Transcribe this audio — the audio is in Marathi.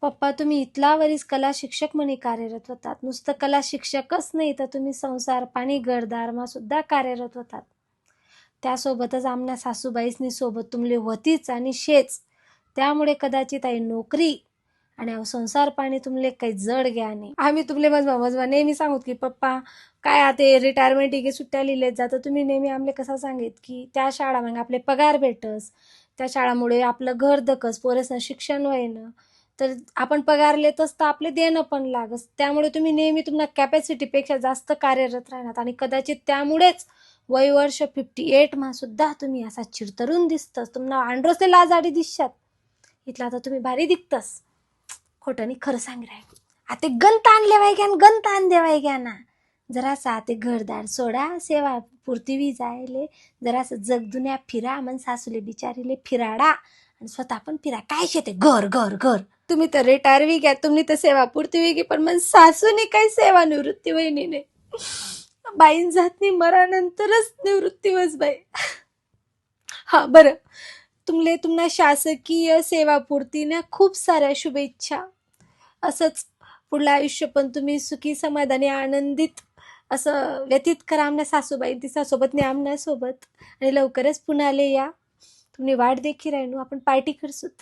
पप्पा तुम्ही इथला वरीस कला शिक्षक म्हणे कार्यरत होतात. नुसतं कला शिक्षकच नाही तर तुम्ही संसार पाणी घरदारमा सुद्धा कार्यरत होतात. त्यासोबतच आमना सासूबाईसनी सोबत तुमले होतीच आणि शेच. त्यामुळे कदाचित आई नोकरी आणि संसार पाणी तुमले काही जड घ्या नाही. आम्ही तुमले मजबा नेहमी सांगूत की पप्पा काय आता रिटायरमेंट की सुट्ट्या लिहिलेत जातं. तुम्ही नेहमी आमले कसं सांगित की त्या शाळा मग आपले पगार भेटस, त्या शाळामुळे आपलं घर धकस, पोरेसनं शिक्षण व्हायनं, तर आपण पगार लेतच तर आपले देणं पण लागस. त्यामुळे तुम्ही नेहमी तुमच्या कॅपॅसिटीपेक्षा जास्त कार्यरत राहणार आणि कदाचित त्यामुळेच वय वर्ष 58 मा सुद्धा तुम्ही असा चिरतरून दिसतस. तुम्हाला आंड्रोसले लाजाडी दिसतात. इथला तर तुम्ही भारी दिसतस. खोटं नाही खरं सांग राय. आता गंत आणले वाय घ्या गंत आण देवाय घ्या ना. जरासा आता घरदार सोडा, सेवा पुरतीवी जायले, जरासं जगदुन्या फिरा, मन सासूले बिचारीले फिराडा आणि स्वतः पण फिरा. काय शेते घर घर घर. तुम्ही तर रिटायर वी घ्या, तुम्ही तर सेवा पुरतीवी घे, पण मन सासूने काही सेवा निवृत्ती वहिनीने बाईन जातनी मरानंतरच निवृत्ती वस बाई. हा बरं, तुम्हाला शासकीय सेवापूर्तीने खूप साऱ्या शुभेच्छा. असंच पुढलं आयुष्य पण तुम्ही सुखी समाधानी आनंदित असं व्यतीत करा आमच्या सासूबाई तिच्यासोबत नाही आमण्यासोबत. आणि लवकरच पुण्याला या. तुम्ही वाट देखील राहिनो, आपण पार्टी करसूत.